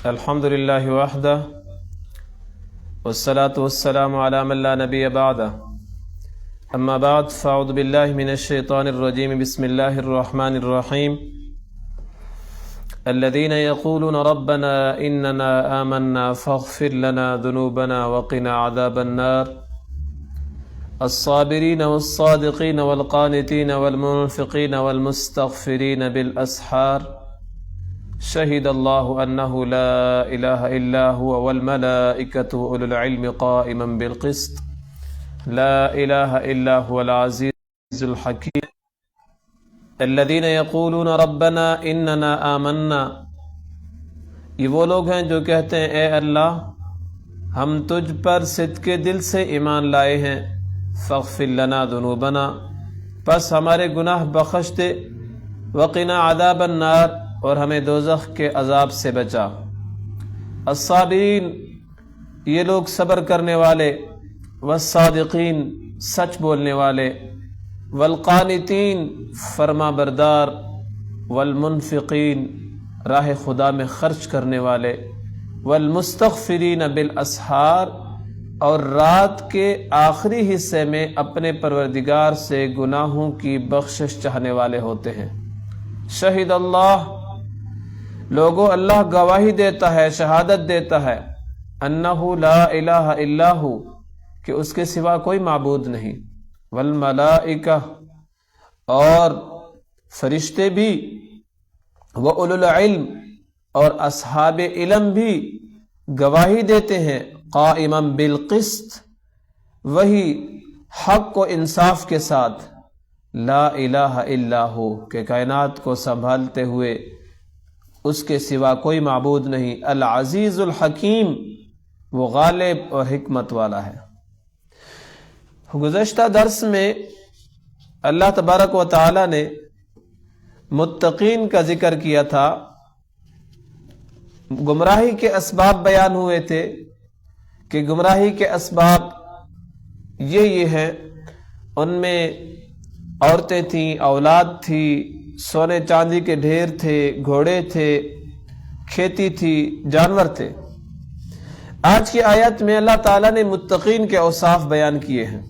الحمد لله وحده والصلاة والسلام على من لا نبي بعده أما بعد فأعوذ بالله من الشيطان الرجيم بسم الله الرحمن الرحيم الذين يقولون ربنا إننا آمنا فاغفر لنا ذنوبنا وقنا عذاب النار الصابرين والصادقين والقانتين والمنفقين والمستغفرين بالأسحار شهد الله أنه لا إله إلا هو والملائكة وأولو العلم قائما بالقسط لا إله إلا هو العزيز الحكيم الذين يقولون ربنا إننا آمنا، یہ وہ لوگ ہیں جو کہتے ہیں اے اللہ ہم تجھ پر صدق دل سے ایمان لائے ہیں، فاغفر لنا ذنوبنا پس ہمارے گناہ بخش دے، وقنا عذاب النار اور ہمیں دوزخ کے عذاب سے بچا۔ الصابرین یہ لوگ صبر کرنے والے، والصادقین سچ بولنے والے، والقانتین فرما بردار، والمنفقین راہ خدا میں خرچ کرنے والے، والمستغفرین بالاسحار اور رات کے آخری حصے میں اپنے پروردگار سے گناہوں کی بخشش چاہنے والے ہوتے ہیں۔ شہد اللہ لوگوں اللہ گواہی دیتا ہے، شہادت دیتا ہے، انہ لا الہ الا ہو کہ اس کے سوا کوئی معبود نہیں، والملائکہ اور فرشتے بھی، وَأُولُو الْعِلْمِ اور اصحاب علم بھی گواہی دیتے ہیں، قائما بالقسط وہی حق و انصاف کے ساتھ، لا الہ الا ہو کہ کائنات کو سنبھالتے ہوئے اس کے سوا کوئی معبود نہیں، العزیز الحکیم وہ غالب اور حکمت والا ہے۔ گزشتہ درس میں اللہ تبارک و تعالی نے متقین کا ذکر کیا تھا، گمراہی کے اسباب بیان ہوئے تھے کہ گمراہی کے اسباب یہ ہیں، ان میں عورتیں تھیں، اولاد تھی، سونے چاندی کے ڈھیر تھے، گھوڑے تھے، کھیتی تھی، جانور تھے۔ آج کی آیت میں اللہ تعالیٰ نے متقین کے اوصاف بیان کیے ہیں،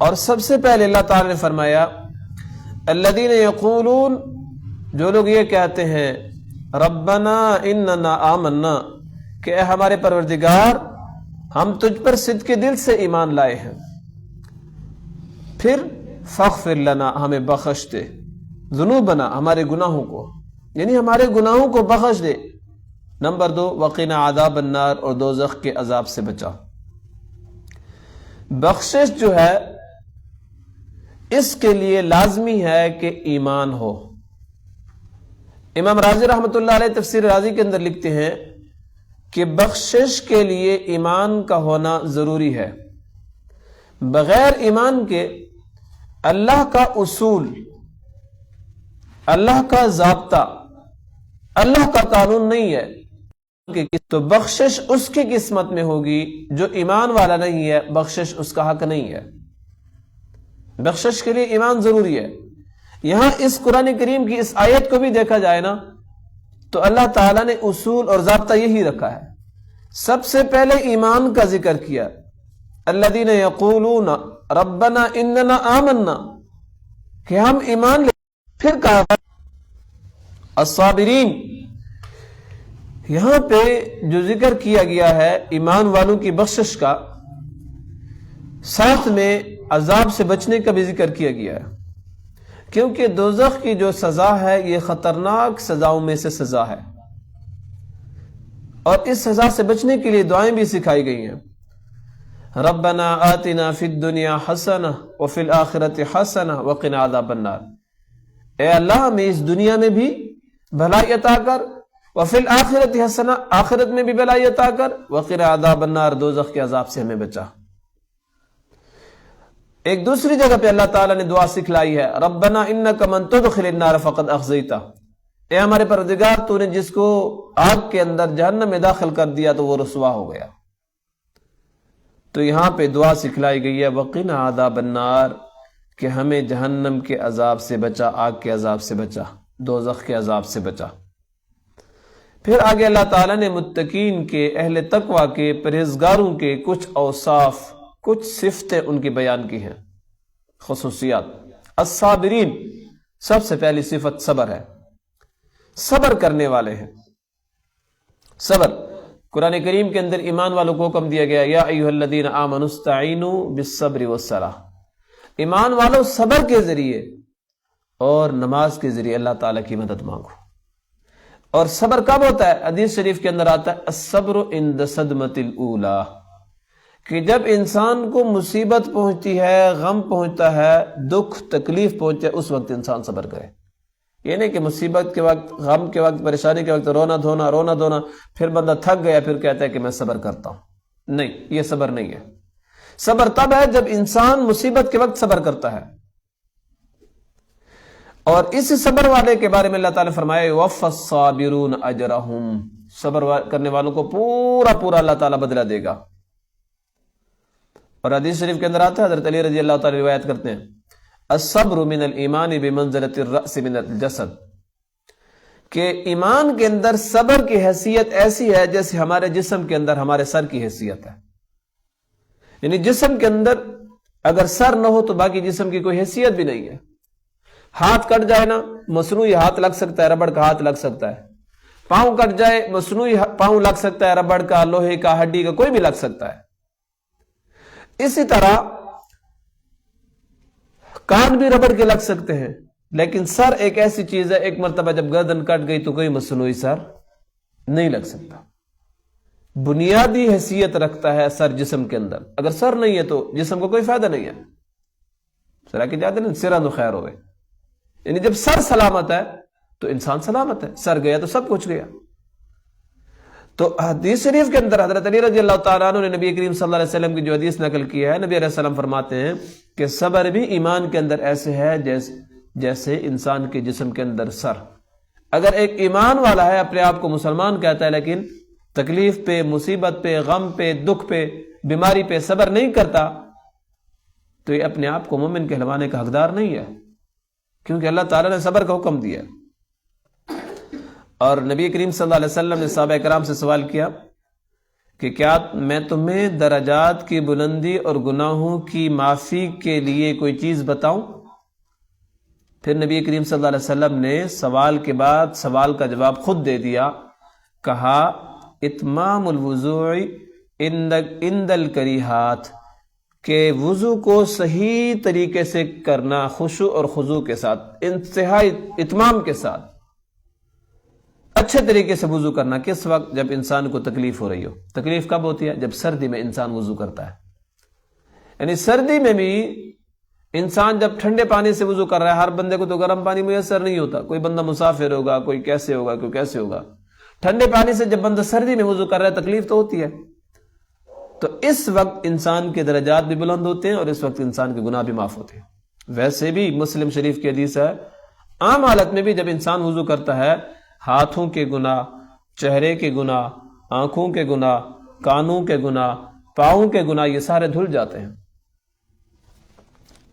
اور سب سے پہلے اللہ تعالیٰ نے فرمایا الذین یقولون جو لوگ یہ کہتے ہیں ربنا اننا آمنا کہ اے ہمارے پروردگار ہم تجھ پر صدق دل سے ایمان لائے ہیں، پھر فاغفر لنا ہمیں بخش دے، ذنوبنا ہمارے گناہوں کو، یعنی ہمارے گناہوں کو بخش دے۔ نمبر 2 وقنا عذاب النار اور دوزخ کے عذاب سے بچا۔ بخشش جو ہے اس کے لیے لازمی ہے کہ ایمان ہو۔ امام رازی رحمۃ اللہ علیہ تفسیر رازی کے اندر لکھتے ہیں کہ بخشش کے لیے ایمان کا ہونا ضروری ہے، بغیر ایمان کے اللہ کا اصول، اللہ کا ضابطہ، اللہ کا قانون نہیں ہے تو بخشش اس کی قسمت میں ہوگی، جو ایمان والا نہیں ہے بخشش اس کا حق نہیں ہے۔ بخشش کے لیے ایمان ضروری ہے۔ یہاں اس قرآن کریم کی اس آیت کو بھی دیکھا جائے نا تو اللہ تعالیٰ نے اصول اور ضابطہ یہی رکھا ہے۔ سب سے پہلے ایمان کا ذکر کیا، الذین یقولون ربنا اننا آمنا کہ ہم ایمان لے، پھر کہا الصابرین، یہاں پہ جو ذکر کیا گیا ہے ایمان والوں کی بخشش کا، ساتھ میں عذاب سے بچنے کا بھی ذکر کیا گیا ہے، کیونکہ دوزخ کی جو سزا ہے یہ خطرناک سزاؤں میں سے سزا ہے، اور اس سزا سے بچنے کے لیے دعائیں بھی سکھائی گئی ہیں۔ ربنا آتنا فی الدنیا حسنہ وفی الآخرۃ حسنہ وقنا عذاب النار، اے اللہ ہمیں اس دنیا میں بھی بھلائی عطا کر، وفی الآخرۃ حسنہ آخرت میں بھی بھلائی عطا کر، وقنا عذاب النار دوزخ کے عذاب سے ہمیں بچا۔ ایک دوسری جگہ پہ اللہ تعالیٰ نے دعا سکھلائی ہے، ربنا انک من تدخل النار فقد اخزیتہ، اے ہمارے پروردگار تو نے جس کو آگ کے اندر جہنم میں داخل کر دیا تو وہ رسوا ہو گیا۔ تو یہاں پہ دعا سکھلائی گئی ہے وقنا عذاب النار کہ ہمیں جہنم کے عذاب سے بچا، آگ کے عذاب سے بچا، دوزخ کے عذاب سے بچا۔ پھر آگے اللہ تعالیٰ نے متقین کے، اہل تقوی کے، پرہیزگاروں کے کچھ اوصاف، کچھ صفتیں ان کی بیان کی ہیں، خصوصیات۔ الصابرین، سب سے پہلی صفت صبر ہے، صبر کرنے والے ہیں۔ صبر قرآن کریم کے اندر ایمان والوں کو حکم دیا گیا، یا ایھا الذین آمنوا استعینوا بالصبر والصلاۃ، ایمان والوں صبر کے ذریعے اور نماز کے ذریعے اللہ تعالیٰ کی مدد مانگو۔ اور صبر کب ہوتا ہے؟ حدیث شریف کے اندر آتا ہے الصبر عند صدمۃ الاولی، کہ جب انسان کو مصیبت پہنچتی ہے، غم پہنچتا ہے، دکھ تکلیف پہنچے، اس وقت انسان صبر کرے۔ یہ نہیں کہ مصیبت کے وقت، غم کے وقت، پریشانی کے وقت رونا دھونا، پھر بندہ تھک گیا پھر کہتا ہے کہ میں صبر کرتا ہوں۔ نہیں، یہ صبر نہیں ہے۔ صبر تب ہے جب انسان مصیبت کے وقت صبر کرتا ہے۔ اور اس صبر والے کے بارے میں اللہ تعالیٰ نے فرمایا وَوَفَّى الصَّابِرُونَ أَجْرَهُمْ، صبر کرنے والوں کو پورا اللہ تعالیٰ بدلہ دے گا۔ اور حدیث شریف کے اندر آتا ہے، حضرت علی رضی اللہ تعالیٰ روایت کرتے ہیں، الصبر من الایمان بمنزلۃ الرأس من الجسد، کہ ایمان کے اندر صبر کی حیثیت ایسی ہے جیسے ہمارے جسم کے اندر ہمارے سر کی حیثیت ہے۔ یعنی جسم کے اندر اگر سر نہ ہو تو باقی جسم کی کوئی حیثیت بھی نہیں ہے۔ ہاتھ کٹ جائے نا، مصنوعی ہاتھ لگ سکتا ہے، ربڑ کا ہاتھ لگ سکتا ہے۔ پاؤں کٹ جائے، مصنوعی پاؤں لگ سکتا ہے، ربڑ کا، لوہے کا، ہڈی کا، کوئی بھی لگ سکتا ہے۔ اسی طرح کان بھی ربڑ کے لگ سکتے ہیں، لیکن سر ایک ایسی چیز ہے، ایک مرتبہ جب گردن کٹ گئی تو کوئی مصنوعی سر نہیں لگ سکتا۔ بنیادی حیثیت رکھتا ہے سر جسم کے اندر، اگر سر نہیں ہے تو جسم کو کوئی فائدہ نہیں ہے۔ سرا کی جاتے نا، سرا نو خیر ہوئے، یعنی جب سر سلامت ہے تو انسان سلامت ہے، سر گیا تو سب کچھ گیا۔ تو حدیث شریف کے اندر حضرت علی رضی اللہ تعالیٰ عنہ نے نبی کریم صلی اللہ علیہ وسلم کی جو حدیث نقل کی ہے، نبی علیہ السلام فرماتے ہیں کہ صبر بھی ایمان کے اندر ایسے ہے جیسے انسان کے جسم کے اندر سر۔ اگر ایک ایمان والا ہے، اپنے آپ کو مسلمان کہتا ہے، لیکن تکلیف پہ، مصیبت پہ، غم پہ، دکھ پہ، بیماری پہ صبر نہیں کرتا، تو یہ اپنے آپ کو مومن کہلوانے کا حقدار نہیں ہے، کیونکہ اللہ تعالیٰ نے صبر کا حکم دیا۔ اور نبی کریم صلی اللہ علیہ وسلم نے صحابہ کرام سے سوال کیا کہ کیا میں تمہیں درجات کی بلندی اور گناہوں کی معافی کے لیے کوئی چیز بتاؤں؟ پھر نبی کریم صلی اللہ علیہ وسلم نے سوال کے بعد سوال کا جواب خود دے دیا، کہا اتمام الوضوء عند الکریہات، کہ وضو کو صحیح طریقے سے کرنا، خشوع اور خضوع کے ساتھ، انتہائی اتمام کے ساتھ، اچھے طریقے سے وضو کرنا۔ کس وقت؟ جب انسان کو تکلیف ہو رہی ہو۔ تکلیف کب ہوتی ہے؟ جب سردی میں انسان وضو کرتا ہے۔ یعنی سردی میں بھی انسان جب ٹھنڈے پانی سے وضو کر رہا ہے، ہر بندے کو تو گرم پانی میسر نہیں ہوتا، کوئی بندہ مسافر ہوگا، کوئی کیسے ہوگا، کوئی کیسے ہوگا۔ ٹھنڈے پانی سے جب بندہ سردی میں وضو کر رہا ہے، تکلیف تو ہوتی ہے۔ تو اس وقت انسان کے درجات بھی بلند ہوتے ہیں اور اس وقت انسان کے گناہ بھی معاف ہوتے ہیں۔ ویسے بھی مسلم شریف کی حدیث ہے، عام حالت میں بھی جب انسان وضو کرتا ہے، ہاتھوں کے گناہ، چہرے کے گناہ، آنکھوں کے گناہ، کانوں کے گناہ، پاؤں کے گناہ، یہ سارے دھل جاتے ہیں۔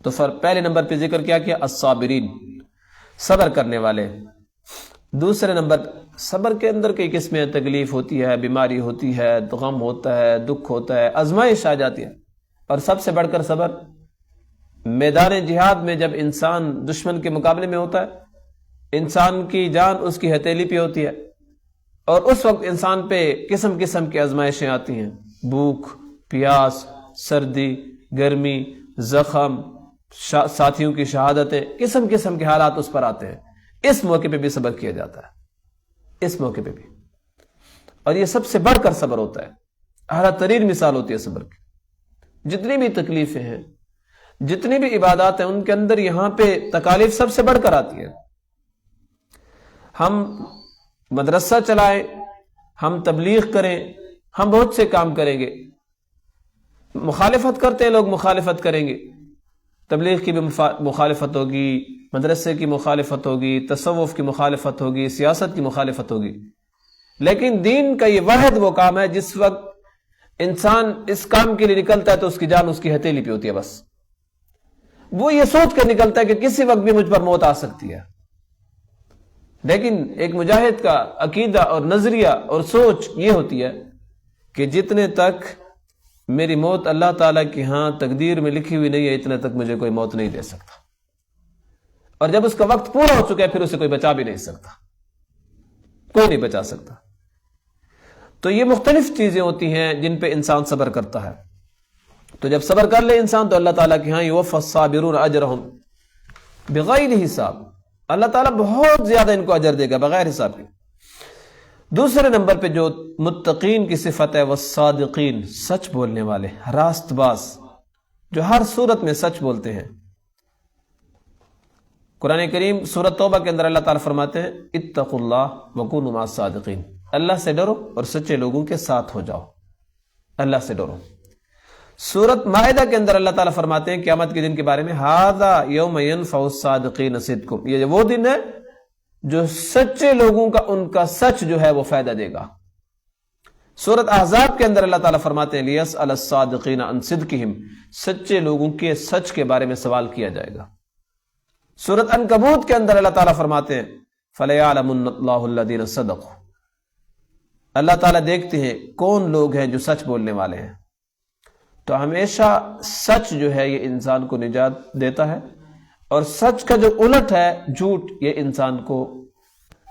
تو پہلے نمبر پہ ذکر کیا الصابرین، صبر کرنے والے۔ دوسرے نمبر، صبر کے اندر کئی قسمیں، تکلیف ہوتی ہے، بیماری ہوتی ہے، غم ہوتا ہے، دکھ ہوتا ہے، آزمائش آ جاتی ہے، اور سب سے بڑھ کر صبر میدان جہاد میں جب انسان دشمن کے مقابلے میں ہوتا ہے، انسان کی جان اس کی ہتھیلی پہ ہوتی ہے، اور اس وقت انسان پہ قسم قسم کی آزمائشیں آتی ہیں، بھوک، پیاس، سردی، گرمی، زخم، ساتھیوں کی شہادتیں، قسم قسم کے حالات اس پر آتے ہیں۔ اس موقع پہ بھی صبر کیا جاتا ہے، اس موقع پہ بھی، اور یہ سب سے بڑھ کر صبر ہوتا ہے، اعلیٰ ترین مثال ہوتی ہے صبر کی۔ جتنی بھی تکلیفیں ہیں، جتنی بھی عبادات ہیں، ان کے اندر یہاں پہ تکالیف سب سے بڑھ کر آتی ہے۔ ہم مدرسہ چلائیں، ہم تبلیغ کریں، ہم بہت سے کام کریں گے، مخالفت کرتے ہیں لوگ، مخالفت کریں گے، تبلیغ کی بھی مخالفت ہوگی، مدرسے کی مخالفت ہوگی، تصوف کی مخالفت ہوگی، سیاست کی مخالفت ہوگی، لیکن دین کا یہ واحد وہ کام ہے جس وقت انسان اس کام کے لیے نکلتا ہے تو اس کی جان اس کی ہتھیلی پہ ہوتی ہے، بس وہ یہ سوچ کر نکلتا ہے کہ کسی وقت بھی مجھ پر موت آ سکتی ہے۔ لیکن ایک مجاہد کا عقیدہ اور نظریہ اور سوچ یہ ہوتی ہے کہ جتنے تک میری موت اللہ تعالیٰ کی ہاں تقدیر میں لکھی ہوئی نہیں ہے، اتنے تک مجھے کوئی موت نہیں دے سکتا، اور جب اس کا وقت پورا ہو چکا ہے پھر اسے کوئی بچا بھی نہیں سکتا، کوئی نہیں بچا سکتا۔ تو یہ مختلف چیزیں ہوتی ہیں جن پہ انسان صبر کرتا ہے۔ تو جب صبر کر لے انسان تو اللہ تعالیٰ کے ہاں یوفی الصابرون اجرہم بغیر حساب، اللہ تعالیٰ بہت زیادہ ان کو اجر دے گا بغیر حساب کے۔ دوسرے نمبر پہ جو متقین کی صفت ہے والصادقین، سچ بولنے والے، راست باز، جو ہر صورت میں سچ بولتے ہیں۔ قرآن کریم سورۃ توبہ کے اندر اللہ تعالیٰ فرماتے ہیں اتقوا اللہ وکونوا مع الصادقین، اللہ سے ڈرو اور سچے لوگوں کے ساتھ ہو جاؤ، اللہ سے ڈرو۔ سورۃ مائدہ کے اندر اللہ تعالیٰ فرماتے ہیں قیامت کے دن کے بارے میں ھذا یوم ینفع الصادقین صدقہم، یہ وہ دن ہے جو سچے لوگوں کا ان کا سچ جو ہے وہ فائدہ دے گا۔ سورۃ احزاب کے اندر اللہ تعالیٰ فرماتے ہیں لیسأل الصادقین عن صدقہم، سچے لوگوں کے سچ کے بارے میں سوال کیا جائے گا۔ سورۃ عنکبوت کے اندر اللہ تعالیٰ فرماتے ہیں فَلَيَعْلَمُنَّ اللَّهُ الَّذِينَ صَدَقُوا، اللہ تعالیٰ دیکھتے ہیں کون لوگ ہیں جو سچ بولنے والے ہیں۔ تو ہمیشہ سچ جو ہے یہ انسان کو نجات دیتا ہے، اور سچ کا جو الٹ ہے جھوٹ، یہ انسان کو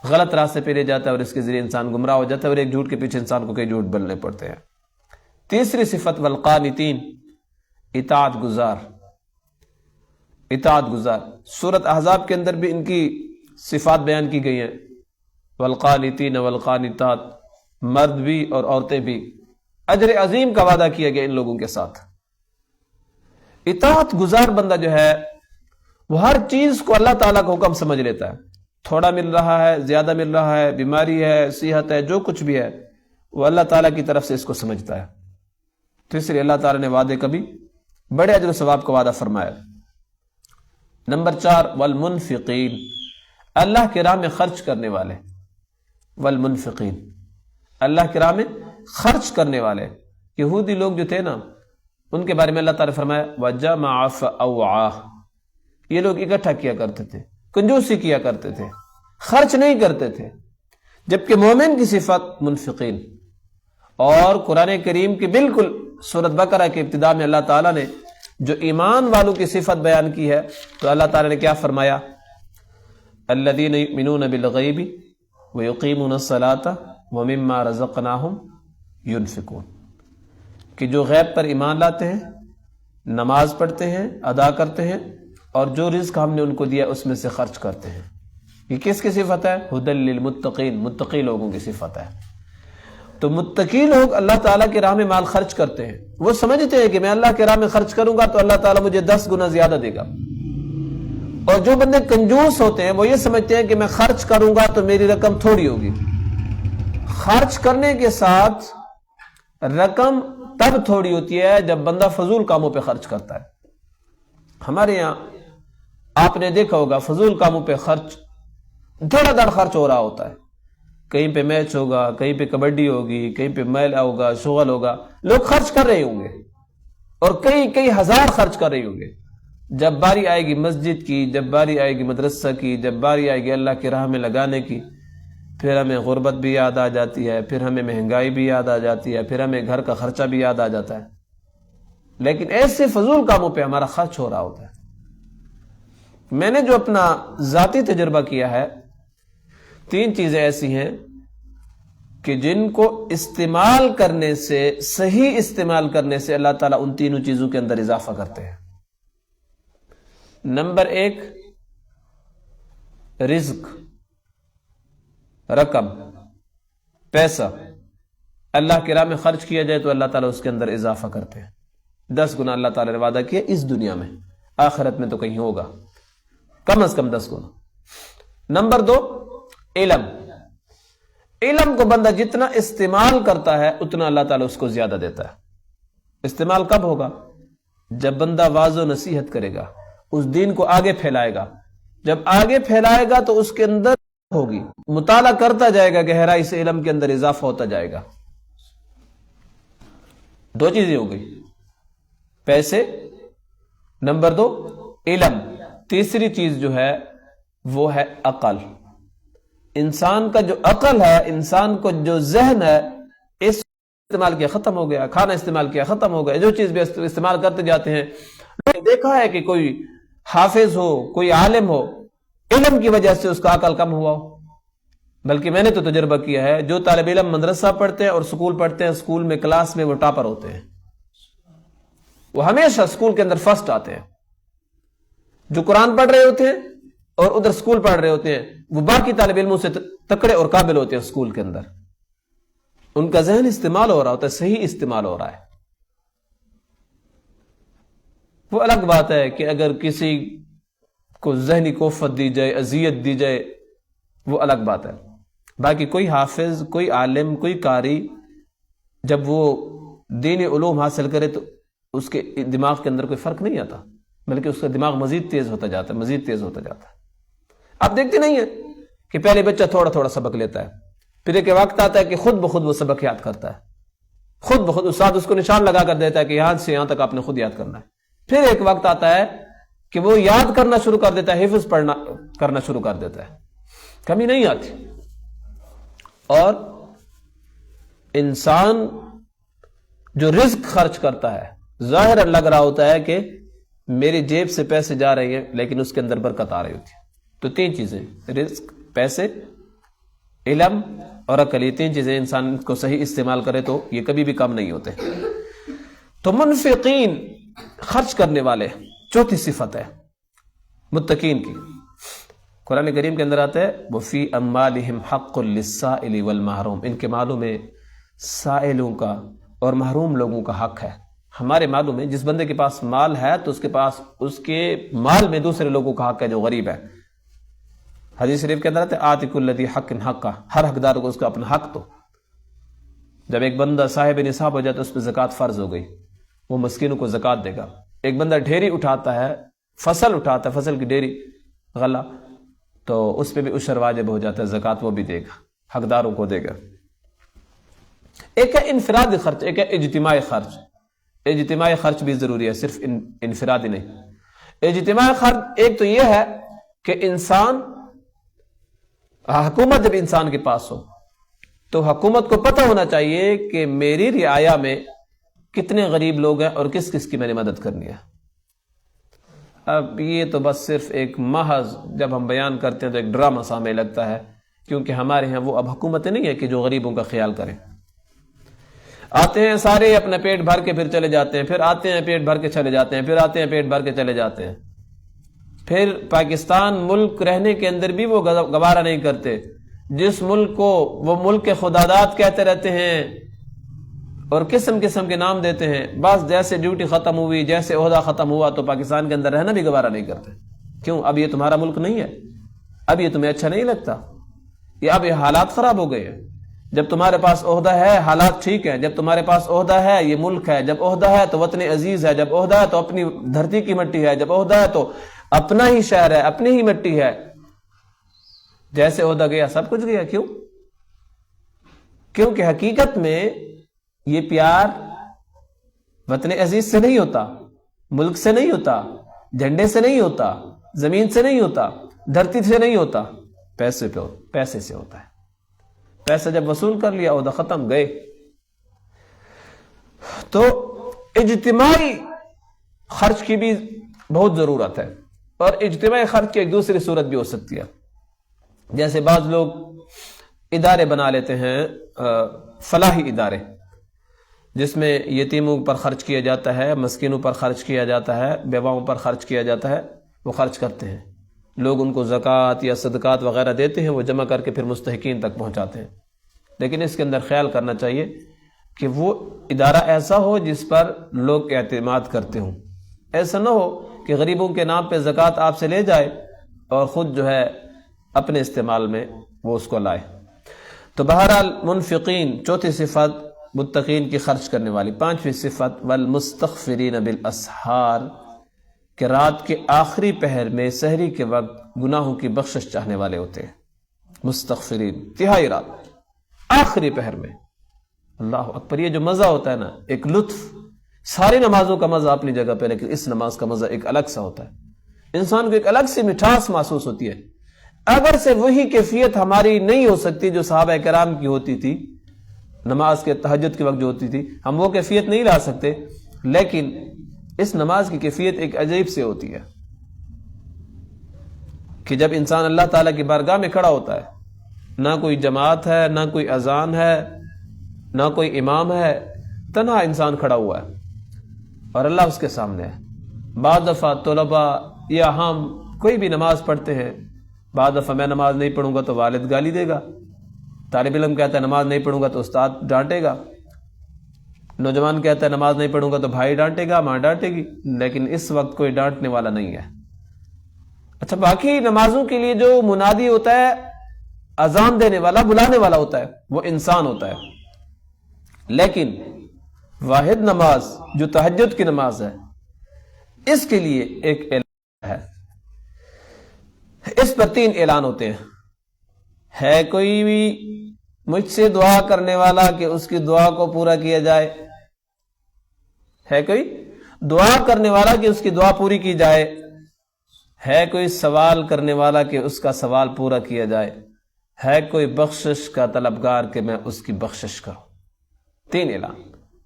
غلط راستے پہ لے جاتا ہے اور اس کے ذریعے انسان گمراہ ہو جاتا ہے، اور ایک جھوٹ کے پیچھے انسان کو کئی جھوٹ بننے پڑتے ہیں۔ تیسری صفت والقانتین، اطاعت گزار، اطاعت گزار۔ سورۃ احزاب کے اندر بھی ان کی صفات بیان کی گئی ہیں، والقانتین والقانتات، مرد بھی اور عورتیں بھی، اجر عظیم کا وعدہ کیا گیا ان لوگوں کے ساتھ۔ اطاعت گزار بندہ جو ہے وہ ہر چیز کو اللہ تعالیٰ کا حکم سمجھ لیتا ہے، تھوڑا مل رہا ہے، زیادہ مل رہا ہے، بیماری ہے، صحت ہے، جو کچھ بھی ہے وہ اللہ تعالیٰ کی طرف سے اس کو سمجھتا ہے۔ تو اس لیے اللہ تعالیٰ نے وعدے کبھی بڑے اجر و ثواب کا وعدہ فرمایا۔ نمبر 4 والمنفقین، اللہ کی راہ میں خرچ کرنے والے، والمنفقین، اللہ کی راہ میں خرچ کرنے والے۔ یہودی لوگ جو تھے نا، ان کے بارے میں اللہ تعالیٰ نے فرمایا وَجَمَعَ فَأَوْعَاهُ، یہ لوگ اکٹھا کیا کرتے تھے، کنجوسی کیا کرتے تھے، خرچ نہیں کرتے تھے، جبکہ مومن کی صفت منفقین۔ اور قرآن کریم کی بالکل سورۃ بقرہ کے ابتدا میں اللہ تعالیٰ نے جو ایمان والوں کی صفت بیان کی ہے تو اللہ تعالیٰ نے کیا فرمایا الذین یؤمنون بالغیب ویقیمون الصلاۃ ومما رزقناہم ینفقون، کہ جو غیب پر ایمان لاتے ہیں، نماز پڑھتے ہیں، ادا کرتے ہیں، اور جو رزق ہم نے ان کو دیا اس میں سے خرچ کرتے ہیں۔ یہ کس کی صفت ہے؟ ھدی للمتقین، متقی لوگوں کی صفت ہے۔ تو متقی لوگ اللہ تعالیٰ کی راہ میں مال خرچ کرتے ہیں، وہ سمجھتے ہیں کہ میں اللہ کی راہ میں خرچ کروں گا تو اللہ تعالیٰ مجھے 10 گنا زیادہ دے گا۔ اور جو بندے کنجوس ہوتے ہیں وہ یہ سمجھتے ہیں کہ میں خرچ کروں گا تو میری رقم تھوڑی ہوگی۔ خرچ کرنے کے ساتھ رقم تب تھوڑی ہوتی ہے جب بندہ فضول کاموں پہ خرچ کرتا ہے۔ ہمارے یہاں آپ نے دیکھا ہوگا فضول کاموں پہ خرچ دھڑا دھڑ خرچ ہو رہا ہوتا ہے، کہیں پہ میچ ہوگا، کہیں پہ کبڈی ہوگی، کہیں پہ میلہ ہوگا، شغل ہوگا، لوگ خرچ کر رہے ہوں گے اور کئی ہزار خرچ کر رہے ہوں گے۔ جب باری آئے گی مسجد کی، جب باری آئے گی مدرسہ کی، جب باری آئے گی اللہ کی راہ میں لگانے کی، پھر ہمیں غربت بھی یاد آ جاتی ہے، پھر ہمیں مہنگائی بھی یاد آ جاتی ہے، پھر ہمیں گھر کا خرچہ بھی یاد آ جاتا ہے۔ لیکن ایسے فضول کاموں پہ ہمارا خرچ ہو رہا ہوتا ہے۔ میں نے جو اپنا ذاتی تجربہ کیا ہے، 3 چیزیں ایسی ہیں کہ جن کو استعمال کرنے سے، صحیح استعمال کرنے سے اللہ تعالیٰ ان تینوں چیزوں کے اندر اضافہ کرتے ہیں۔ نمبر 1 رزق، رقم، پیسہ اللہ کی راہ میں خرچ کیا جائے تو اللہ تعالیٰ اس کے اندر اضافہ کرتے ہیں۔ 10 گنا اللہ تعالیٰ نے وعدہ کیا اس دنیا میں، آخرت میں تو کہیں ہوگا، کم از کم 10 گنا۔ نمبر 2 علم، علم کو بندہ جتنا استعمال کرتا ہے اتنا اللہ تعالیٰ اس کو زیادہ دیتا ہے۔ استعمال کب ہوگا؟ جب بندہ واعظ و نصیحت کرے گا، اس دین کو آگے پھیلائے گا۔ جب آگے پھیلائے گا تو اس کے اندر ہوگی، مطالعہ کرتا جائے گا، گہرائی سے علم کے اندر اضافہ ہوتا جائے گا۔ 2 چیزیں ہو گئی، پیسے، نمبر 2 علم، تیسری چیز جو ہے وہ ہے عقل۔ انسان کا جو عقل ہے، انسان کو جو ذہن ہے، اس استعمال کیا ختم ہو گیا، کھانا استعمال کیا ختم ہو گیا، جو چیز بھی استعمال کرتے جاتے ہیں۔ دیکھا ہے کہ کوئی حافظ ہو، کوئی عالم ہو، علم کی وجہ سے اس کا عقل کم ہوا ہو، بلکہ میں نے تو تجربہ کیا ہے، جو طالب علم مدرسہ پڑھتے ہیں اور سکول پڑھتے ہیں، سکول میں کلاس میں وہ ٹاپر ہوتے ہیں، وہ ہمیشہ سکول کے اندر فرسٹ آتے ہیں۔ جو قرآن پڑھ رہے ہوتے ہیں اور ادھر سکول پڑھ رہے ہوتے ہیں، وہ باقی طالب علموں سے تکڑے اور قابل ہوتے ہیں سکول کے اندر۔ ان کا ذہن استعمال ہو رہا ہوتا ہے، صحیح استعمال ہو رہا ہے۔ وہ الگ بات ہے کہ اگر کسی کو ذہنی کوفت دی جائے، اذیت دی جائے، وہ الگ بات ہے۔ باقی کوئی حافظ، کوئی عالم، کوئی قاری جب وہ دینی علوم حاصل کرے تو اس کے دماغ کے اندر کوئی فرق نہیں آتا، بلکہ اس کا دماغ مزید تیز ہوتا جاتا ہے، مزید تیز ہوتا جاتا ہے۔ آپ دیکھتے نہیں ہیں کہ پہلے بچہ تھوڑا تھوڑا سبق لیتا ہے، پھر ایک وقت آتا ہے کہ خود بخود وہ سبق یاد کرتا ہے، خود بخود استاد اس کو نشان لگا کر دیتا ہے کہ یہاں سے یہاں تک آپ نے خود یاد کرنا ہے۔ پھر ایک وقت آتا ہے کہ وہ یاد کرنا شروع کر دیتا ہے، حفظ پڑھنا کرنا شروع کر دیتا ہے، کمی نہیں آتی۔ اور انسان جو رزق خرچ کرتا ہے، ظاہر لگ رہا ہوتا ہے کہ میری جیب سے پیسے جا رہے ہیں، لیکن اس کے اندر برکت آ رہی ہوتی ہے۔ تو تین چیزیں، رزق، پیسے، علم اور عقل، یہ تین چیزیں انسان کو صحیح استعمال کرے تو یہ کبھی بھی کم نہیں ہوتے۔ تو منفقین، خرچ کرنے والے، چوتھی صفت ہے متقین کی۔ قرآن کریم کے اندر آتا ہے وَفِي أَمْوَالِهِمْ حَقٌّ لِلسَّائِلِ وَالْمَحْرُومِ، ان کے مالوں میں سائلوں کا اور محروم لوگوں کا حق ہے۔ ہمارے مالوں میں جس بندے کے پاس مال ہے تو اس کے پاس اس کے مال میں دوسرے لوگوں کا حق ہے جو غریب ہے۔ حدیث شریف کے اندر آتا ہے آتِ کُلِّ ذِی حَقٍّ حَقَّہ، ہر حقدار کو اس کا اپنا حق دو۔ جب ایک بندہ صاحب نصاب ہو جاتا ہے اس پہ زکوٰۃ فرض ہو گئی، وہ مسکینوں کو زکوٰۃ دے گا۔ ایک بندہ ڈھیری اٹھاتا ہے، فصل اٹھاتا ہے، فصل کی ڈھیری، غلہ، تو اس پہ بھی عشر واجب ہو جاتا ہے، زکوٰۃ وہ بھی دے گا، حقداروں کو دے گا۔ ایک ہے انفرادی خرچ، ایک ہے اجتماعی خرچ۔ اجتماعی خرچ بھی ضروری ہے، صرف انفرادی نہیں۔ اجتماعی خرچ ایک تو یہ ہے کہ انسان، حکومت جب انسان کے پاس ہو تو حکومت کو پتہ ہونا چاہیے کہ میری رعایا میں کتنے غریب لوگ ہیں اور کس کس کی میں نے مدد کرنی ہے۔ اب یہ تو بس صرف ایک محض جب ہم بیان کرتے ہیں تو ایک ڈرامہ سا ہمیں لگتا ہے، کیونکہ ہمارے ہاں وہ اب حکومتیں نہیں ہے کہ جو غریبوں کا خیال کریں۔ آتے ہیں سارے اپنا پیٹ بھر کے پھر چلے جاتے ہیں، پھر آتے ہیں پیٹ بھر کے چلے جاتے ہیں، پھر آتے ہیں پیٹ بھر کے چلے جاتے ہیں۔ پھر پاکستان ملک رہنے کے اندر بھی وہ گوارہ نہیں کرتے، جس ملک کو وہ ملک کے خداداد کہتے رہتے ہیں اور قسم قسم کے نام دیتے ہیں، بس جیسے ڈیوٹی ختم ہوئی، جیسے عہدہ ختم ہوا تو پاکستان کے اندر رہنا بھی گوارہ نہیں کرتے۔ کیوں؟ اب یہ تمہارا ملک نہیں ہے، اب یہ تمہیں اچھا نہیں لگتا، اب یہ حالات خراب ہو گئے ہیں۔ جب تمہارے پاس عہدہ ہے حالات ٹھیک ہے، جب تمہارے پاس عہدہ ہے یہ ملک ہے، جب عہدہ ہے تو وطن عزیز ہے، جب عہدہ ہے تو اپنی دھرتی کی مٹی ہے، جب عہدہ ہے تو اپنا ہی شہر ہے، اپنی ہی مٹی ہے۔ جیسے عہدہ گیا سب کچھ گیا۔ کیوں؟ کیونکہ حقیقت میں یہ پیار وطن عزیز سے نہیں ہوتا، ملک سے نہیں ہوتا، جھنڈے سے نہیں ہوتا، زمین سے نہیں ہوتا، دھرتی سے نہیں ہوتا، پیسے سے ہوتا ہے۔ پیسہ جب وصول کر لیا عہدہ ختم، گئے۔ تو اجتماعی خرچ کی بھی بہت ضرورت ہے، اور اجتماعی خرچ کی ایک دوسری صورت بھی ہو سکتی ہے۔ جیسے بعض لوگ ادارے بنا لیتے ہیں، فلاحی ادارے، جس میں یتیموں پر خرچ کیا جاتا ہے، مسکینوں پر خرچ کیا جاتا ہے، بیواؤں پر خرچ کیا جاتا ہے، وہ خرچ کرتے ہیں۔ لوگ ان کو زکوٰۃ یا صدقات وغیرہ دیتے ہیں، وہ جمع کر کے پھر مستحقین تک پہنچاتے ہیں۔ لیکن اس کے اندر خیال کرنا چاہیے کہ وہ ادارہ ایسا ہو جس پر لوگ اعتماد کرتے ہوں۔ ایسا نہ ہو کہ غریبوں کے نام پہ زکوٰۃ آپ سے لے جائے اور خود جو ہے اپنے استعمال میں وہ اس کو لائے۔ تو بہرحال منفقین، چوتھی صفت متقین کی خرچ کرنے والی۔ پانچویں صفت والمستغفرین بالاسحار، کہ رات کے آخری پہر میں سحری کے وقت گناہوں کی بخشش چاہنے والے ہوتے ہیں۔ مستغفرین، تہائی رات، آخری پہر میں۔ اللہ اکبر، یہ جو مزہ ہوتا ہے نا، ایک لطف، ساری نمازوں کا مزہ اپنی جگہ پہ، لیکن اس نماز کا مزہ ایک الگ سا ہوتا ہے۔ انسان کو ایک الگ سی مٹھاس محسوس ہوتی ہے، اگر سے وہی کیفیت ہماری نہیں ہو سکتی جو صحابہ کرام کی ہوتی تھی، نماز کے تہجد کے وقت جو ہوتی تھی، ہم وہ کیفیت نہیں لا سکتے، لیکن اس نماز کی کیفیت ایک عجیب سے ہوتی ہے کہ جب انسان اللہ تعالیٰ کی بارگاہ میں کھڑا ہوتا ہے، نہ کوئی جماعت ہے، نہ کوئی اذان ہے، نہ کوئی امام ہے، تنہا انسان کھڑا ہوا ہے اور اللہ اس کے سامنے ہے۔ بعض دفعہ طلباء یا ہم کوئی بھی نماز پڑھتے ہیں، بعض دفعہ میں نماز نہیں پڑھوں گا تو والد گالی دے گا، طالب علم کہتا ہے نماز نہیں پڑھوں گا تو استاد ڈانٹے گا، نوجوان کہتا ہے نماز نہیں پڑھوں گا تو بھائی ڈانٹے گا، ماں ڈانٹے گی، لیکن اس وقت کوئی ڈانٹنے والا نہیں ہے۔ اچھا، باقی نمازوں کے لیے جو منادی ہوتا ہے، اذان دینے والا، بلانے والا ہوتا ہے، وہ انسان ہوتا ہے، لیکن واحد نماز جو تہجد کی نماز ہے، اس کے لیے ایک اعلان ہے، اس پر 3 اعلان ہوتے ہیں۔ ہے کوئی بھی مجھ سے دعا کرنے والا کہ اس کی دعا کو پورا کیا جائے؟ ہے کوئی دعا کرنے والا کہ اس کی دعا پوری کی جائے؟ ہے کوئی سوال کرنے والا کہ اس کا سوال پورا کیا جائے؟ ہے کوئی بخشش کا طلبگار کہ میں اس کی بخشش کروں؟ 3 اعلان۔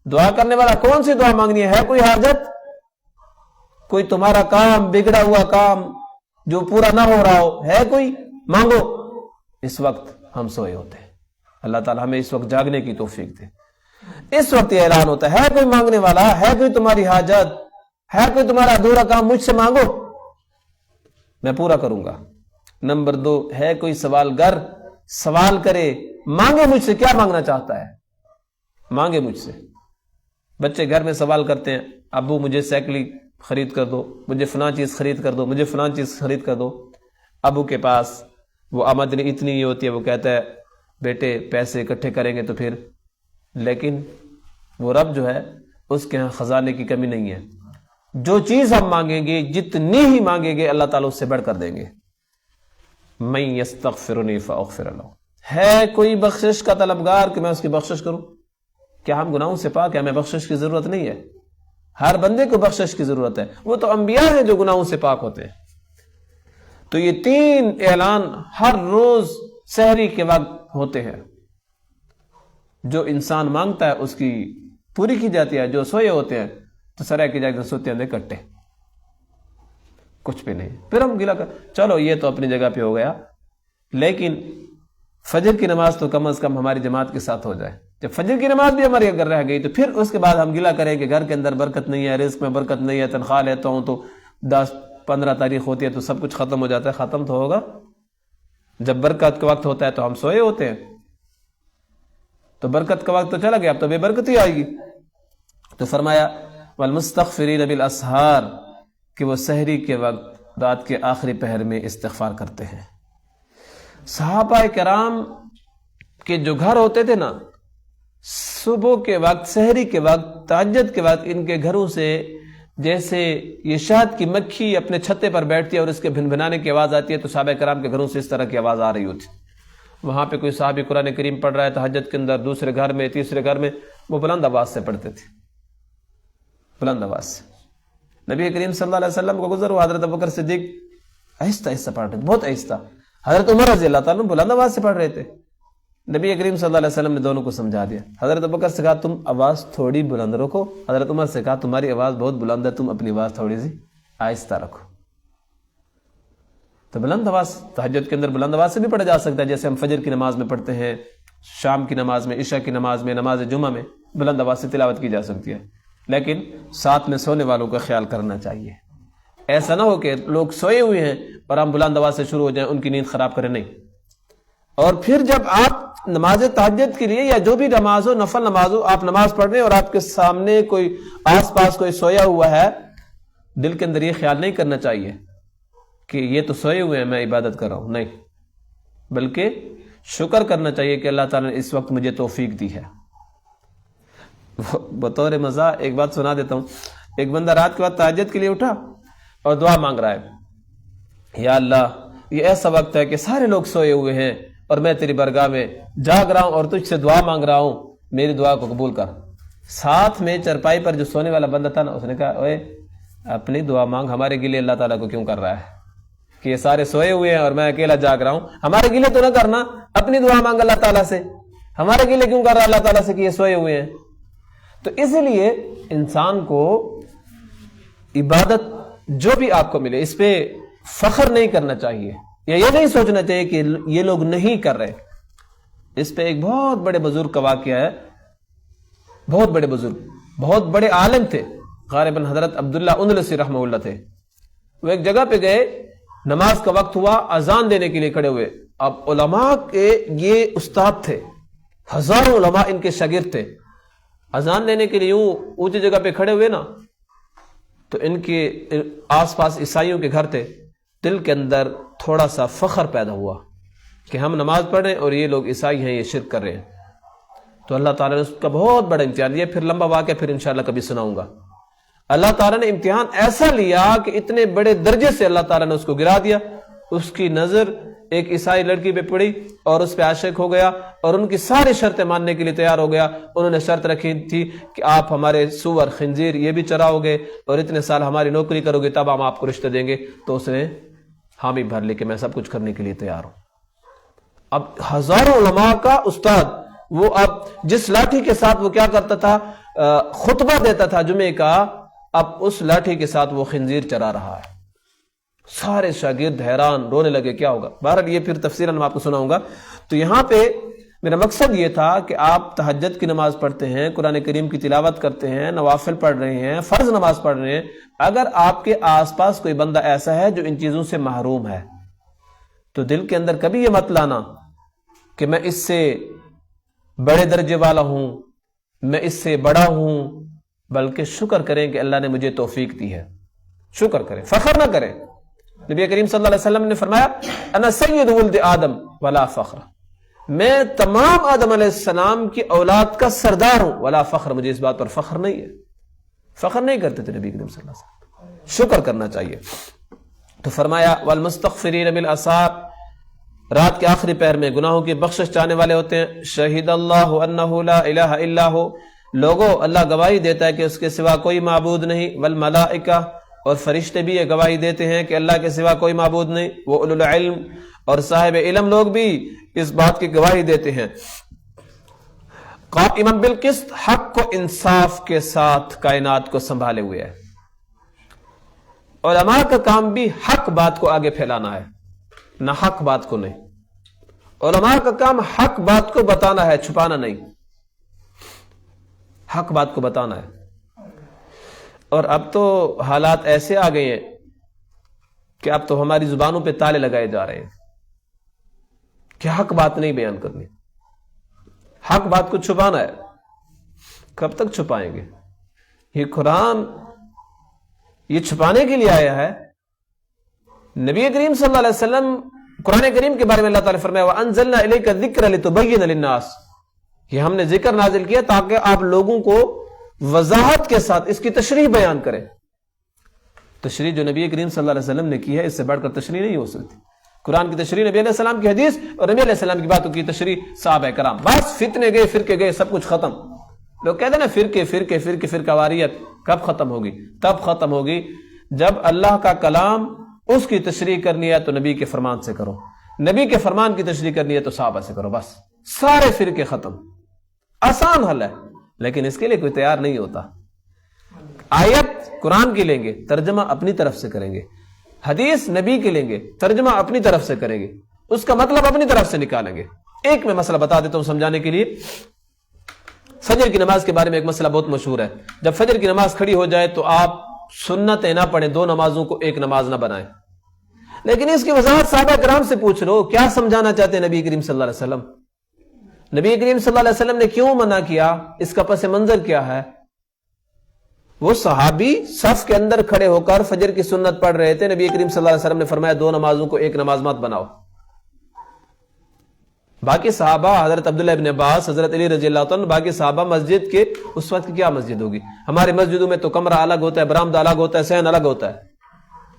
دعا کرنے والا، کون سی دعا مانگنی ہے کوئی حاجت، کوئی تمہارا کام، بگڑا ہوا کام جو پورا نہ ہو رہا ہو، ہے کوئی، مانگو۔ اس وقت ہم سوئے ہوتے ہیں، اللہ تعالیٰ ہمیں اس وقت جاگنے کی توفیق دے۔ اس وقت یہ اعلان ہوتا ہے کوئی مانگنے والا، ہے کوئی تمہاری حاجت، ہے کوئی تمہارا ادھورا کام، مجھ سے مانگو، میں پورا کروں گا۔ نمبر 2، ہے کوئی سوال گر، سوال کرے، مانگے مجھ سے، کیا مانگنا چاہتا ہے مانگے مجھ سے۔ بچے گھر میں سوال کرتے ہیں، ابو مجھے سائیکل خرید کر دو، مجھے فلاں چیز خرید کر دو، مجھے فلاں چیز خرید کر دو۔ ابو کے پاس وہ آمدنی اتنی ہی ہوتی ہے، وہ کہتا ہے بیٹے پیسے اکٹھے کریں گے تو پھر، لیکن وہ رب جو ہے اس کے ہاں خزانے کی کمی نہیں ہے، جو چیز ہم مانگیں گے، جتنی ہی مانگیں گے، اللہ تعالیٰ اس سے بڑھ کر دیں گے۔ من یستغفرنی فاغفر لہ، ہے کوئی بخشش کا طلبگار کہ میں اس کی بخشش کروں؟ کیا ہم گناہوں سے پاک ہیں؟ ہمیں بخشش کی ضرورت نہیں ہے، ہر بندے کو بخشش کی ضرورت ہے، وہ تو انبیاء ہیں جو گناہوں سے پاک ہوتے ہیں۔ تو یہ 3 اعلان ہر روز سحری کے وقت ہوتے ہیں، جو انسان مانگتا ہے اس کی پوری کی جاتی ہے، جو سوئے ہوتے ہیں تو سرائے کی جائے سوتے ہیں کٹے، کچھ بھی نہیں، پھر ہم گلا کر چلو یہ تو اپنی جگہ پہ ہو گیا، لیکن فجر کی نماز تو کم از کم ہماری جماعت کے ساتھ ہو جائے۔ جب فجر کی نماز بھی ہماری اگر رہ گئی تو پھر اس کے بعد ہم گلا کریں کہ گھر کے اندر برکت نہیں ہے، رزق میں برکت نہیں ہے، تنخواہ لیتا ہوں تو 10-15 تاریخ ہوتی ہے تو سب کچھ ختم ہو جاتا ہے۔ ختم تو ہوگا، جب برکت کا وقت ہوتا ہے تو ہم سوئے ہوتے ہیں، تو برکت کا وقت تو چلا گیا، اب تو بے برکتی آئے گی۔ تو فرمایا والمستغفرین بالاسحار، کہ وہ سحری کے وقت رات کے آخری پہر میں استغفار کرتے ہیں۔ صحابہ کرام کے جو گھر ہوتے تھے نا، صبح کے وقت، سحری کے وقت، تہجد کے وقت، ان کے گھروں سے جیسے یہ شہد کی مکھی اپنے چھتے پر بیٹھتی ہے اور اس کے بھنبھنانے کی آواز آتی ہے، تو صحابہ کرام کے گھروں سے اس طرح کی آواز آ رہی ہوتی۔ وہاں پہ کوئی صحابی قرآن کریم پڑھ رہا ہے تہجد کے اندر، دوسرے گھر میں، تیسرے گھر میں، وہ بلند آواز سے پڑھتے تھے، بلند آواز سے۔ نبی کریم صلی اللہ علیہ وسلم کو گزر ہوا، حضرت ابوبکر صدیق آہستہ آہستہ پڑھ رہے تھے، بہت آہستہ، حضرت عمر رضی اللہ تعالیٰ بلند آواز سے پڑھ رہے تھے۔ نبی کریم صلی اللہ علیہ وسلم نے دونوں کو سمجھا دیا، حضرت ابوبکر سے کہا تم آواز تھوڑی بلند رکھو، حضرت عمر سے کہا تمہاری آواز بہت بلند ہے، تم اپنی آواز تھوڑی سی آہستہ رکھو۔ تو بلند آواز تہجد کے اندر بلند آواز سے بھی پڑھا جا سکتا ہے، جیسے ہم فجر کی نماز میں پڑھتے ہیں، شام کی نماز میں، عشاء کی نماز میں، نماز جمعہ میں بلند آواز سے تلاوت کی جا سکتی ہے، لیکن ساتھ میں سونے والوں کا خیال کرنا چاہیے۔ ایسا نہ ہو کہ لوگ سوئے ہوئے ہیں اور ہم بلند آواز سے شروع ہو جائیں، ان کی نیند خراب کریں، نہیں۔ اور پھر جب آپ نماز تہجد کے لیے یا جو بھی نماز ہو، نفل نماز ہو، آپ نماز پڑھ رہے ہیں اور آپ کے سامنے کوئی آس پاس کوئی سویا ہوا ہے، دل کے اندر یہ خیال نہیں کرنا چاہیے کہ یہ تو سوئے ہوئے ہیں، میں عبادت کر رہا ہوں، نہیں، بلکہ شکر کرنا چاہیے کہ اللہ تعالیٰ نے اس وقت مجھے توفیق دی ہے۔ بطور مزہ ایک بات سنا دیتا ہوں، ایک بندہ رات کے بعد تہجد کے لیے اٹھا اور دعا مانگ رہا ہے، یا اللہ یہ ایسا وقت ہے کہ سارے لوگ سوئے ہوئے ہیں اور میں تیری بارگاہ میں جاگ رہا ہوں اور تجھ سے دعا مانگ رہا ہوں، میری دعا کو قبول کر۔ ساتھ میں چرپائی پر جو سونے والا بندہ تھا نا، اس نے کہا اوے اپنی دعا مانگ، ہمارے کے لیے اللہ تعالیٰ کو کیوں کر رہا ہے؟ کہ یہ سارے سوئے ہوئے ہیں اور میں اکیلا جاگ رہا ہوں. ہمارے گلے تو نہ کرنا، اپنی دعا مانگ اللہ تعالیٰ سے. ہمارے گلے کیوں کر رہا اللہ تعالیٰ سے کہ یہ سوئے ہوئے ہیں؟ تو اس لیے انسان کو عبادت جو بھی آپ کو ملے اس پہ فخر نہیں کرنا چاہیے، یا یہ نہیں سوچنا چاہیے کہ یہ لوگ نہیں کر رہے. اس پہ ایک بہت بڑے بزرگ کا واقعہ ہے. بہت بڑے بزرگ، بہت بڑے عالم تھے، غالباً حضرت عبداللہ اندلسی رحمہ اللہ تھے. وہ ایک جگہ پہ گئے، نماز کا وقت ہوا، اذان دینے کے لیے کھڑے ہوئے. اب علماء کے یہ استاد تھے، ہزاروں علماء ان کے شاگرد تھے. اذان دینے کے لیے یوں اونچی جگہ پہ کھڑے ہوئے نا، تو ان کے آس پاس عیسائیوں کے گھر تھے. دل کے اندر تھوڑا سا فخر پیدا ہوا کہ ہم نماز پڑھ رہے ہیں اور یہ لوگ عیسائی ہیں، یہ شرک کر رہے ہیں. تو اللہ تعالیٰ نے اس کا بہت بڑا امتحان لیا. پھر لمبا واقعہ پھر انشاءاللہ کبھی سناؤں گا. اللہ تعالیٰ نے امتحان ایسا لیا کہ اتنے بڑے درجے سے اللہ تعالیٰ نے اس کو گرا دیا. اس کی نظر ایک عیسائی لڑکی پہ پڑی اور اس پہ عاشق ہو گیا اور ان کی ساری شرطیں ماننے کے لیے تیار ہو گیا. انہوں نے شرط رکھی تھی کہ آپ ہمارے سور خنزیر یہ بھی چراؤ گے اور اتنے سال ہماری نوکری کرو گے تب ہم آپ کو رشتہ دیں گے. تو اس نے حامی بھر لی کہ میں سب کچھ کرنے کے لیے تیار ہوں. اب ہزاروں علماء کا استاد، وہ اب جس لاٹھی کے ساتھ وہ کیا کرتا تھا، خطبہ دیتا تھا جمعے کا، اب اس لاٹھی کے ساتھ وہ خنزیر چرا رہا ہے. سارے شاگرد حیران، رونے لگے کیا ہوگا. بہرحال یہ پھر تفصیلاً میں آپ کو سناؤں گا. تو یہاں پہ میرا مقصد یہ تھا کہ آپ تہجد کی نماز پڑھتے ہیں، قرآن کریم کی تلاوت کرتے ہیں، نوافل پڑھ رہے ہیں، فرض نماز پڑھ رہے ہیں. اگر آپ کے آس پاس کوئی بندہ ایسا ہے جو ان چیزوں سے محروم ہے تو دل کے اندر کبھی یہ مت لانا کہ میں اس سے بڑے درجے والا ہوں، میں اس سے بڑا ہوں، بلکہ شکر کریں کہ اللہ نے مجھے توفیق دی ہے. شکر کریں، فخر نہ کریں. نبی کریم صلی اللہ علیہ وسلم نے فرمایا انا سید ولد آدم ولا فخر، میں تمام آدم علیہ السلام کی اولاد کا سردار ہوں، ولا فخر، مجھے اس بات پر فخر نہیں ہے. فخر نہیں کرتے تھے نبی کریم صلی اللہ علیہ وسلم، شکر کرنا چاہیے. تو فرمایا والمستغفرین بالاسحار، رات کے آخری پہر میں گناہوں کی بخشش چاہنے والے ہوتے ہیں. شہید اللہ انہ لا الہ الا ہو، لوگوں اللہ گواہی دیتا ہے کہ اس کے سوا کوئی معبود نہیں. والملائکہ، اور فرشتے بھی یہ گواہی دیتے ہیں کہ اللہ کے سوا کوئی معبود نہیں. وہ اولو العلم، اور صاحب علم لوگ بھی اس بات کی گواہی دیتے ہیں. قائما بالقسط، حق و انصاف کے ساتھ کائنات کو سنبھالے ہوئے ہے. علماء کا کام بھی حق بات کو آگے پھیلانا ہے، نہ حق بات کو نہیں. علماء کا کام حق بات کو بتانا ہے، چھپانا نہیں. حق بات کو بتانا ہے. اور اب تو حالات ایسے آ گئے ہیں کہ اب تو ہماری زبانوں پہ تالے لگائے جا رہے ہیں کہ حق بات نہیں بیان کرنی، حق بات کو چھپانا ہے. کب تک چھپائیں گے؟ یہ قرآن یہ چھپانے کے لیے آیا ہے. نبی کریم صلی اللہ علیہ وسلم، قرآن کریم کے بارے میں اللہ تعالیٰ فرمایا وَأَنزَلْنَا إِلَيْكَ الذِّكْرَ لِتُبَيِّنَ لِلنَّاسِ، یہ ہم نے ذکر نازل کیا تاکہ آپ لوگوں کو وضاحت کے ساتھ اس کی تشریح بیان کریں. تشریح جو نبی کریم صلی اللہ علیہ وسلم نے کی ہے، اس سے بڑھ کر تشریح نہیں ہو سکتی. قرآن کی تشریح نبی علیہ السلام کی حدیث اور نبی علیہ السلام کی باتوں کی تشریح صحابہ کرام. بس فتنے گئے، فرقے گئے، سب کچھ ختم. لوگ کہتے ہیں نا فرقے فرقے فرقے فرقہ واریت، کب ختم ہوگی؟ تب ختم ہوگی جب اللہ کا کلام اس کی تشریح کرنی ہے تو نبی کے فرمان سے کرو، نبی کے فرمان کی تشریح کرنی ہے تو صحابہ سے کرو. بس سارے فرقے ختم. آسان حل ہے، لیکن اس کے لیے کوئی تیار نہیں ہوتا. آیت قرآن کی لیں گے، ترجمہ اپنی طرف سے کریں گے. حدیث نبی کی لیں گے، ترجمہ اپنی طرف سے کریں گے، اس کا مطلب اپنی طرف سے نکالیں گے. ایک میں مسئلہ بتا دیتا ہوں سمجھانے کے لیے. فجر کی نماز کے بارے میں ایک مسئلہ بہت مشہور ہے. جب فجر کی نماز کھڑی ہو جائے تو آپ سنتیں نہ پڑھیں، دو نمازوں کو ایک نماز نہ بنائیں. لیکن اس کی وضاحت صحابہ کرام سے پوچھ لو، کیا سمجھانا چاہتے ہیں نبی کریم صلی اللہ علیہ وسلم؟ نبی کریم صلی اللہ علیہ وسلم نے کیوں منع کیا؟ اس کا پس منظر کیا ہے؟ وہ صحابی صف کے اندر کھڑے ہو کر فجر کی سنت پڑھ رہے تھے. نبی کریم صلی اللہ علیہ وسلم نے فرمایا دو نمازوں کو ایک نماز مت بناؤ. باقی صحابہ، حضرت عبداللہ ابن عباس، حضرت علی رضی اللہ عنہ، باقی صحابہ مسجد کے اس وقت کی کیا مسجد ہوگی؟ ہمارے مسجدوں میں تو کمرہ الگ ہوتا ہے، برآمدہ الگ ہوتا ہے، صحن الگ ہوتا ہے.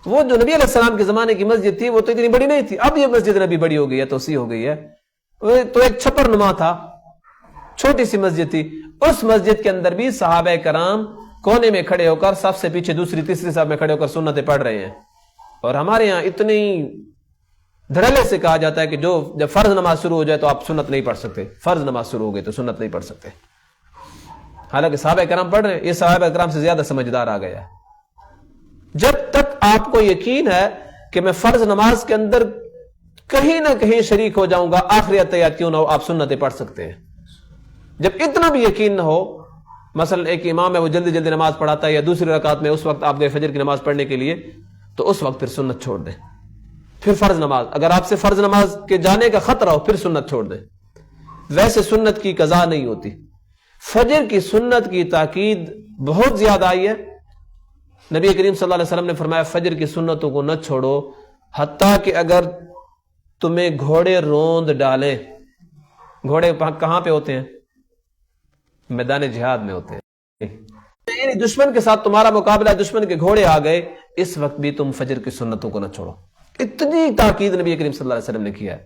وہ جو نبی علیہ السلام کے زمانے کی مسجد تھی وہ تو اتنی بڑی نہیں تھی. اب یہ مسجد نبی بڑی ہو گئی ہے، توسیع ہو گئی ہے. تو ایک چھپر نما تھا، چھوٹی سی مسجد تھی. اس مسجد کے اندر بھی صحابہ کرام کونے میں کھڑے ہو کر صف سے پیچھے دوسری تیسری صف میں کھڑے ہو کر سنتیں پڑھ رہے ہیں. اور ہمارے یہاں اتنی دھڑلے سے کہا جاتا ہے کہ جب فرض نماز شروع ہو جائے تو آپ سنت نہیں پڑھ سکتے، فرض نماز شروع ہو گئی تو سنت نہیں پڑھ سکتے. حالانکہ صحابہ کرام پڑھ رہے ہیں، یہ صحابہ کرام سے زیادہ سمجھدار آ گیا. جب تک آپ کو یقین ہے کہ میں فرض نماز کے اندر کہیں نہ کہیں شریک ہو جاؤں گا، آخری اتحیات کیوں نہ ہو، آپ سنتیں پڑھ سکتے ہیں. جب اتنا بھی یقین نہ ہو، مثلا ایک امام ہے وہ جلدی جلدی نماز پڑھاتا ہے، یا دوسری رکعت میں اس وقت آپ گئے فجر کی نماز پڑھنے کے لیے، تو اس وقت پھر سنت چھوڑ دیں. پھر فرض نماز، اگر آپ سے فرض نماز کے جانے کا خطرہ ہو پھر سنت چھوڑ دیں. ویسے سنت کی قضا نہیں ہوتی. فجر کی سنت کی تاکید بہت زیادہ آئی ہے. نبی کریم صلی اللہ علیہ وسلم نے فرمایا فجر کی سنتوں کو نہ چھوڑو، حتیٰ کہ اگر تمہیں گھوڑے روند ڈالیں. گھوڑے کہاں پہ ہوتے ہیں؟ میدان جہاد میں ہوتے ہیں. دشمن کے ساتھ تمہارا مقابلہ، دشمن کے گھوڑے آ گئے، اس وقت بھی تم فجر کی سنتوں کو نہ چھوڑو. اتنی تاکید نبی کریم صلی اللہ علیہ وسلم نے کیا ہے.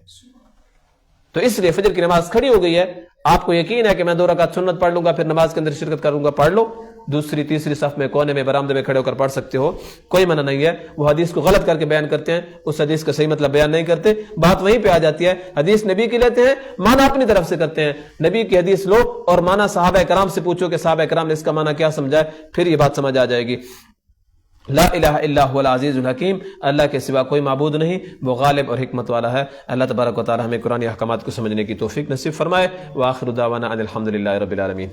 تو اس لیے فجر کی نماز کھڑی ہو گئی ہے، آپ کو یقین ہے کہ میں 2 رکعت سنت پڑھ لوں گا، پھر نماز کے اندر شرکت کروں گا، پڑھ لو. دوسری تیسری صف میں کونے میں برآمدے میں کھڑے ہو کر پڑھ سکتے ہو، کوئی منع نہیں ہے. وہ حدیث کو غلط کر کے بیان کرتے ہیں، اس حدیث کا صحیح مطلب بیان نہیں کرتے. بات وہیں پہ آ جاتی ہے، حدیث نبی کی لیتے ہیں، معنی اپنی طرف سے کرتے ہیں. نبی کی حدیث لو اور معنی صحابہ کرام سے پوچھو کہ صحابہ کرام نے اس کا معنی کیا سمجھا ہے، پھر یہ بات سمجھ آ جائے گی. لا الہ الا هو العزیز الحکیم، اللہ کے سوا کوئی معبود نہیں، وہ غالب اور حکمت والا ہے. اللہ تبارک و تعالی ہمیں قرآن احکامات کو سمجھنے کی توفیق نصیب فرمائے. وآخر دعوانا ان الحمد للہ رب العالمین.